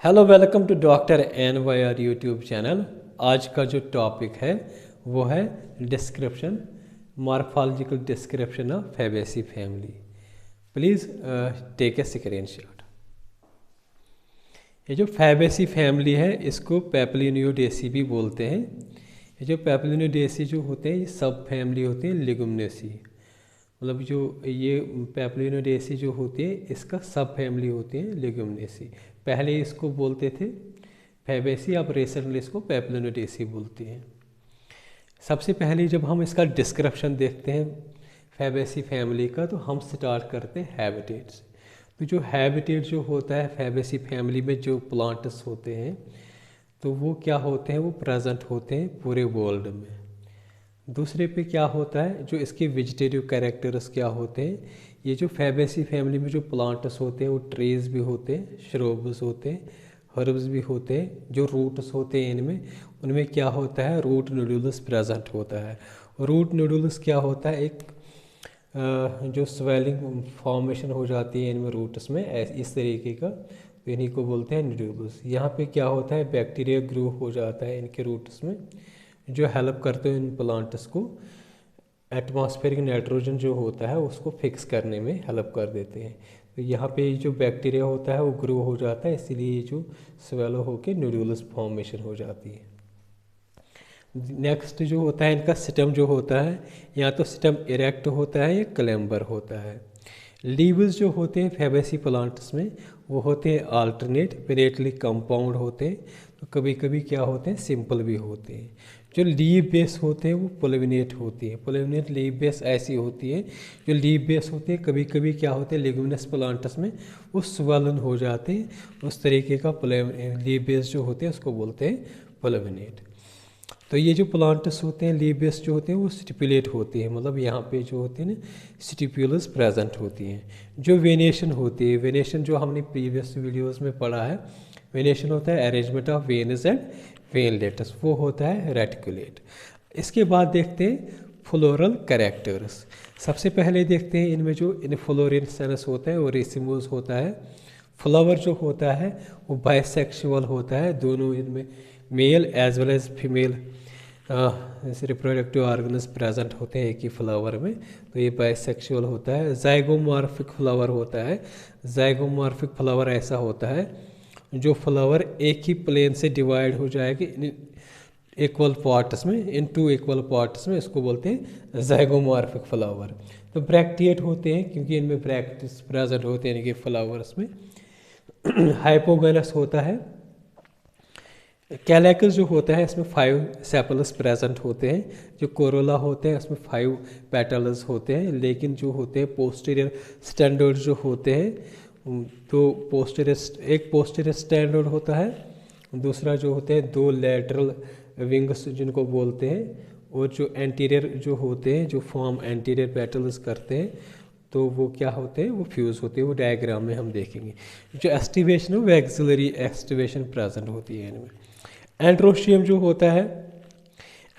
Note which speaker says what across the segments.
Speaker 1: Hello welcome to doctor N Y R YouTube channel. आज का जो टॉपिक है वो है description, morphological description of fabaceae family. Please take a screenshot. ये जो फैबेसी फैमिली है इसको पेपलिनियोडेसी भी बोलते हैं। ये जो पेपलिनियोडेसी जो होते हैं ये सब फैमिली होते हैं लिगुमिनेसी। मतलब जो ये पेपलिनियोडेसी जो होती है इसका सब फैमिली होती है लिगुमिनेसी। पहले इसको बोलते थे फैबेसी, अब रिसेंटली इसको पेपलिनियोडेसी बोलती हैं। सबसे पहले जब हम इसका डिस्क्रिप्शन देखते हैं फैबेसी फैमिली का तो हम स्टार्ट करते हैं हैबिटेट से। तो जो हैबिटेट जो होता है फैबेसी फैमिली में जो प्लांट्स होते हैं तो वो क्या होते हैं, वो प्रेजेंट होते हैं पूरे वर्ल्ड में। दूसरे पे क्या होता है, जो इसके वेजिटेटिव कैरेक्टर्स क्या होते हैं। ये जो फैबेसी फैमिली में जो प्लांट्स होते हैं वो ट्रीज भी होते हैं, श्रब्स होते हैं, हर्ब्स भी होते हैं। जो रूट्स होते हैं इनमें उनमें क्या होता है, रूट नोडुलस प्रेजेंट होता है। रूट नोडुलस क्या होता है, एक जो स्वेलिंग फॉर्मेशन हो जाती है इनमें रूट्स में इस तरीके का, तो इन्हीं को बोलते हैं नोडुलस। यहाँ पे क्या होता है, बैक्टीरिया ग्रो हो जाता है इनके रूट्स में, जो हेल्प करते हैं इन प्लांट्स को एटमॉस्फेरिक नाइट्रोजन जो होता है उसको फिक्स करने में हेल्प कर देते हैं। तो यहाँ पे जो बैक्टीरिया होता है वो ग्रो हो जाता है, इसीलिए ये जो स्वेलो होकर नोडुलस फॉर्मेशन हो जाती है। नेक्स्ट जो होता है इनका स्टेम जो होता है, या तो स्टेम इरेक्ट होता है या क्लैम्बर होता है। लीव्स जो होते हैं फैबेसी प्लांट्स में वो होते हैं अल्टरनेट, पिनेटली कंपाउंड होते हैं, तो कभी कभी क्या होते हैं सिंपल भी होते हैं। जो लीव बेस होते हैं वो पोलिनेट होती है। पोलिनेट लीव बेस ऐसी होती है, जो लीव बेस होते हैं कभी कभी क्या होते हैं लिग्यूमिनस प्लांट्स में वो स्वलन हो जाते हैं, उस तरीके का लीव बेस जो होते हैं उसको बोलते हैं पोलिनेट। तो ये जो प्लांट्स होते हैं लीव बेस जो होते हैं वो स्टिपुलेट होती है, मतलब यहाँ पे जो होते हैं ना स्टिपुलस प्रेजेंट होती हैं। जो वेनेशन होती है, वेनेशन जो हमने प्रीवियस वीडियोस में पढ़ा है, वेनेशन होता है arrangement of veins and veinlets, वो होता है रेटिकुलेट। इसके बाद देखते हैं फ्लोरल कैरेक्टर्स। सबसे पहले देखते हैं इनमें जो इनफ्लोरेसेंस होता है वो रेसिमोस होता है। फ्लावर जो होता है वो बाइसेक्सुअल होता है, दोनों इनमें male as well as female reproductive organs present होते हैं एक ही फ्लावर में, तो ये बाइसेक्सुअल होता है। जाइगोमॉर्फिक फ्लावर होता है। जाइगोमॉर्फिक फ्लावर ऐसा होता है जो फ्लावर एक ही प्लेन से डिवाइड हो जाएगी इक्वल पार्ट्स में, इन टू इक्वल पार्ट्स में, इसको बोलते हैं जाइगोमॉर्फिक फ्लावर। तो ब्रैक्टिएट होते हैं क्योंकि इनमें ब्रैक्टिस प्रेजेंट होते हैं इनके फ्लावर्स में। हाइपोगनस होता है। कैलेकस जो होता है इसमें 5 सेपल्स प्रेजेंट होते हैं। जो कोरोला होते हैं इसमें 5 पेटल्स होते हैं, लेकिन जो होते हैं पोस्टीरियर स्टैंडर्ड जो होते हैं तो एक पोस्टीरियर स्टैंडर्ड होता है, दूसरा जो होते हैं 2 लैटरल विंग्स जिनको बोलते हैं, और जो एंटीरियर जो होते हैं जो फॉर्म एंटीरियर पेटल्स करते हैं तो वो क्या होते हैं, वो फ्यूज़ होते हैं, वो डायग्राम में हम देखेंगे। जो एस्टिवेशन है वो एक्सिलरी एस्टिवेशन प्रेजेंट होती है इनमें। एंड्रोशियम जो होता है,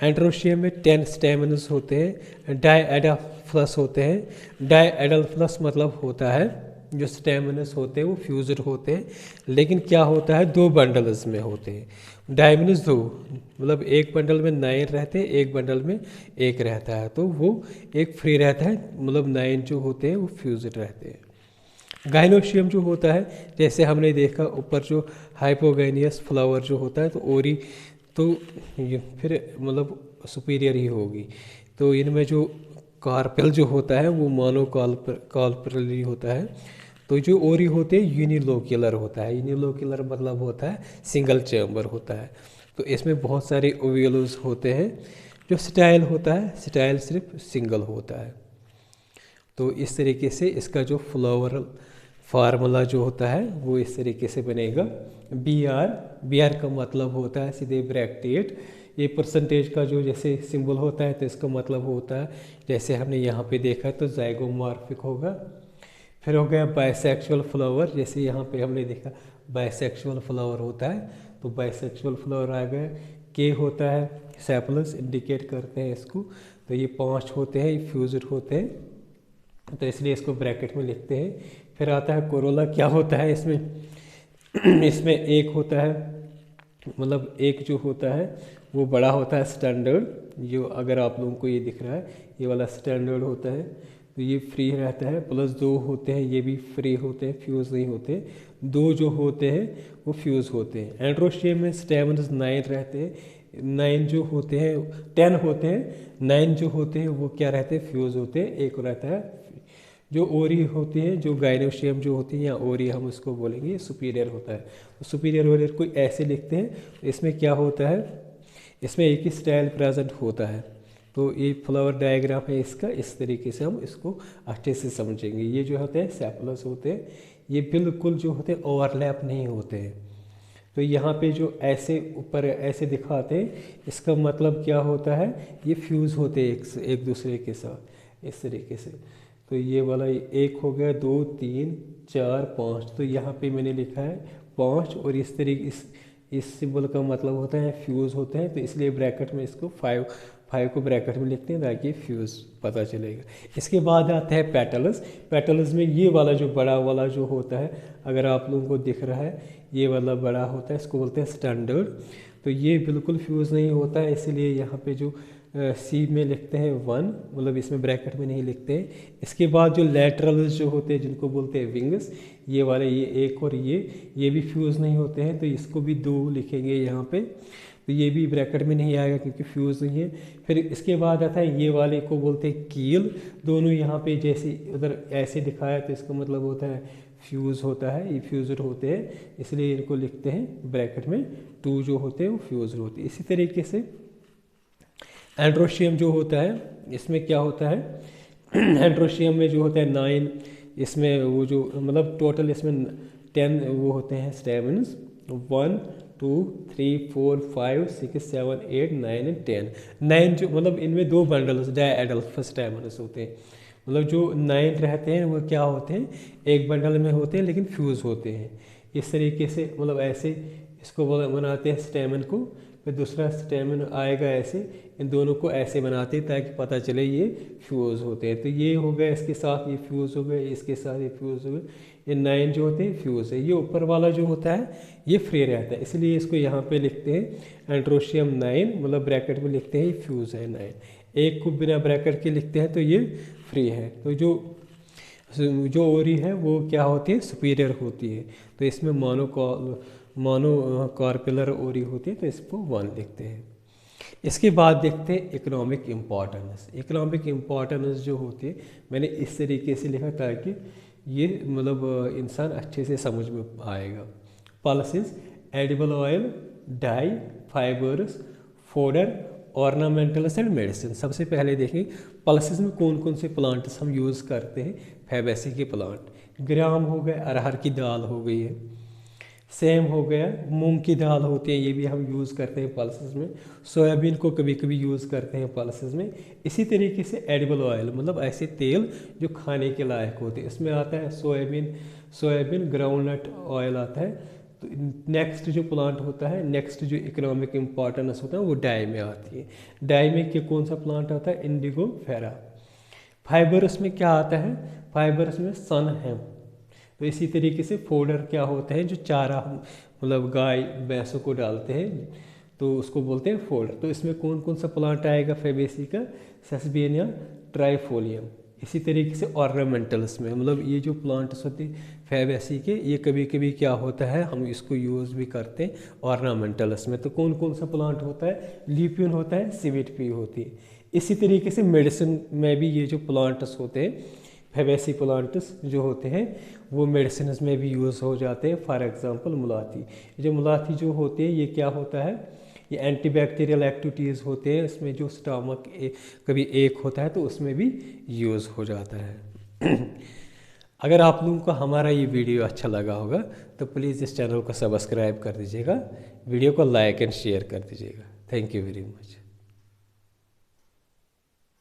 Speaker 1: एंड्रोशियम में 10 स्टेमन्स होते हैं, डाइएडाफ्लस होते हैं। डाइएडाफ्लस मतलब होता है जो स्टेमन्स होते हैं वो फ्यूज्ड होते हैं, लेकिन क्या होता है 2 बंडल्स में होते हैं। डायमिनस 2 मतलब एक बंडल में 9 रहते हैं, एक बंडल में 1 रहता है, तो वो एक फ्री रहता है, मतलब 9 जो होते हैं वो फ्यूज्ड रहते हैं। गाइनोशियम जो होता है, जैसे हमने देखा ऊपर जो हाइपोगैनियस फ्लावर जो होता है तो ओरी तो ये फिर मतलब सुपीरियर ही होगी। तो इनमें जो कार्पेल जो होता है वो मोनो कार्पेली होता है। तो जो ओरी होते हैं यूनिलोक्युलर होता है। यूनिलोक्युलर मतलब होता है सिंगल चैम्बर होता है। तो इसमें बहुत सारे ओव्यूल्स होते हैं। जो स्टाइल होता है, स्टाइल सिर्फ सिंगल होता है। तो इस तरीके से इसका जो फ्लावरल फार्मूला जो होता है वो इस तरीके से बनेगा। बी आर का मतलब होता है सीधे ब्रैकेट। ये परसेंटेज का जो जैसे सिंबल होता है तो इसका मतलब होता है, जैसे हमने यहाँ पे देखा तो जाइगोमॉर्फिक होगा। फिर हो गया बाइसेक्सुअल फ्लावर, जैसे यहाँ पे हमने देखा बाइसेक्सुअल फ्लावर होता है तो बाइसेक्सुअल फ्लावर आ गया। के होता है सेपलस इंडिकेट करते हैं इसको, तो ये 5 होते हैं, ये फ्यूज्ड होते हैं, तो इसलिए इसको ब्रैकेट में लिखते हैं। फिर आता है कोरोला, क्या होता है इसमें इसमें एक होता है, मतलब एक जो होता है वो बड़ा होता है स्टैंडर्ड, जो अगर आप लोगों को ये दिख रहा है ये वाला स्टैंडर्ड होता है, तो ये फ्री रहता है। प्लस दो होते हैं ये भी फ्री होते हैं, फ्यूज़ नहीं होते। दो जो होते हैं वो फ्यूज़ होते हैं। एंड्रोस्टियम में स्टेमन्स 9 रहते हैं, 9 जो होते हैं 10 होते हैं, 9 जो होते हैं वो क्या रहते हैं, फ्यूज़ होते हैं। एक रहता है जो ओरी होती है, जो गाइनोस्टियम जो होती है या ओरी हम उसको बोलेंगे, सुपीरियर होता है। तो सुपीरियर ओरियर को ऐसे लिखते हैं। तो इसमें क्या होता है, इसमें एक ही स्टाइल प्रेजेंट होता है। तो ये फ्लावर डायग्राम है इसका, इस तरीके से हम इसको अच्छे से समझेंगे। ये जो होते हैं सेपलस होते हैं, ये बिल्कुल जो होते हैं ओवरलैप नहीं होते हैं। तो यहाँ पे जो ऐसे ऊपर ऐसे दिखाते हैं, इसका मतलब क्या होता है, ये फ्यूज़ होते हैं एक दूसरे के साथ इस तरीके से। तो ये वाला एक हो गया, 2 3 4 5, तो यहाँ पे मैंने लिखा है 5, और इस तरीके इस सिंबल का मतलब होता है फ्यूज़ होते हैं, तो इसलिए ब्रैकेट में इसको 5 को ब्रैकेट में लिखते हैं ताकि फ्यूज़ पता चलेगा। इसके बाद आता है पेटल्स। पेटल्स में ये वाला जो बड़ा वाला जो होता है, अगर आप लोगों को दिख रहा है ये वाला बड़ा होता है, इसको बोलते हैं स्टैंडर्ड। तो ये बिल्कुल फ्यूज़ नहीं होता है, इसीलिए यहाँ पे जो सी में लिखते हैं 1, मतलब इसमें ब्रैकेट में नहीं लिखते हैं। इसके बाद जो लैटरल्स जो होते हैं जिनको बोलते हैं विंग्स, ये वाले ये एक और ये भी फ्यूज़ नहीं होते हैं, तो इसको भी 2 लिखेंगे यहाँ पे। तो ये भी ब्रैकेट में नहीं आएगा क्योंकि फ्यूज़ नहीं है। फिर इसके बाद आता है ये वाले को बोलते हैं कील। दोनों यहाँ पे जैसे उधर ऐसे दिखाया तो इसका मतलब होता है फ्यूज़ होता है, ये फ्यूज़र होते हैं, इसलिए इनको लिखते हैं ब्रैकेट में 2 जो होते हैं वो फ्यूज़र होते हैं। इसी तरीके से एंड्रोशियम जो होता है, इसमें क्या होता है एंड्रोशियम में जो होता है 9, इसमें वो जो मतलब टोटल इसमें 10 वो होते हैं स्टेमन्स, 1 2 3 4 5 6 7 8 9 एंड 10। 9 जो मतलब इनमें 2 बंडल्स डायएडल्फ स्टेमन्स होते हैं, मतलब जो 9 रहते हैं वो क्या होते हैं, एक बंडल में होते हैं लेकिन फ्यूज़ होते हैं। इस तरीके से मतलब ऐसे इसको बनाते हैं स्टेमन को। फिर दूसरा स्टेमन आएगा ऐसे, इन दोनों को ऐसे बनाते हैं ताकि पता चले ये फ्यूज़ होते हैं। तो ये हो गया, इसके साथ ये फ्यूज़ हो गए, इसके साथ ये फ्यूज़ हो गए। ये 9 जो होते हैं फ्यूज़ है। ये ऊपर वाला जो होता है ये फ्री रहता है, इसलिए इसको यहाँ पे लिखते हैं एंड्रोशियम 9, मतलब ब्रैकेट में लिखते हैं ये फ्यूज़ है 9। एक को बिना ब्रैकेट के लिखते हैं तो ये फ्री है। तो जो ओरी है वो क्या होती है, सुपीरियर होती है। तो इसमें मोनोकार्पिलर ओरी होती है, तो इसको 1 लिखते हैं। इसके बाद देखते हैं इकोनॉमिक इम्पॉर्टेंस। इकोनॉमिक इम्पॉर्टेंस जो होती है मैंने इस तरीके से लिखा ताकि ये मतलब इंसान अच्छे से समझ में आएगा। Pulses, edible oil, dye, fibres, fodder, ornamentals and medicine. सबसे पहले देखें पल्सेस में कौन कौन से प्लांट्स हम यूज़ करते हैं। फैबेसी के प्लांट, ग्राम हो गए, अरहर की दाल हो गई है, सेम हो गया, मूंग की दाल होती है, ये भी हम यूज़ करते हैं पल्सेस में। सोयाबीन को कभी कभी यूज़ करते हैं पल्सेस में। इसी तरीके से एडिबल ऑयल, मतलब ऐसे तेल जो खाने के लायक होते हैं, इसमें आता है सोयाबीन ग्राउंडनट ऑयल आता है। तो नेक्स्ट जो प्लांट होता है, नेक्स्ट जो इकोनॉमिक इम्पॉर्टेंस होता है वो डाई में आती है। डाई में कौन सा प्लांट आता है, इंडिगो फेरा। फाइबर्स में क्या आता है, फाइबर्स में सन है। तो इसी तरीके से फोडर क्या होता है, जो चारा मतलब गाय भैंसों को डालते हैं तो उसको बोलते हैं फोडर। तो इसमें कौन कौन सा प्लांट आएगा फैबेसी का, सेसबेनिया ट्राइफोलियम। इसी तरीके से ऑर्नामेंटल्स में, मतलब ये जो प्लांट्स होते हैं फैबेसी के, ये कभी कभी क्या होता है हम इसको यूज़ भी करते हैं ऑर्नामेंटल्स में। तो कौन कौन सा प्लांट होता है, लीपियन होता है, सिविटपी होती है। इसी तरीके से मेडिसिन में भी ये जो प्लांट्स होते हैं फैबेसी प्लांट्स जो होते हैं वो मेडिसिन में भी यूज़ हो जाते हैं। फॉर एग्जांपल मुलाती, जो मुलाती जो होते हैं ये क्या होता है, ये एंटीबैक्टीरियल एक्टिविटीज़ होते हैं। इसमें जो स्टमक कभी एक होता है तो उसमें भी यूज़ हो जाता है। अगर आप लोगों को हमारा ये वीडियो अच्छा लगा होगा तो प्लीज़ इस चैनल को सब्सक्राइब कर दीजिएगा, वीडियो को लाइक एंड शेयर कर दीजिएगा। Thank you very much.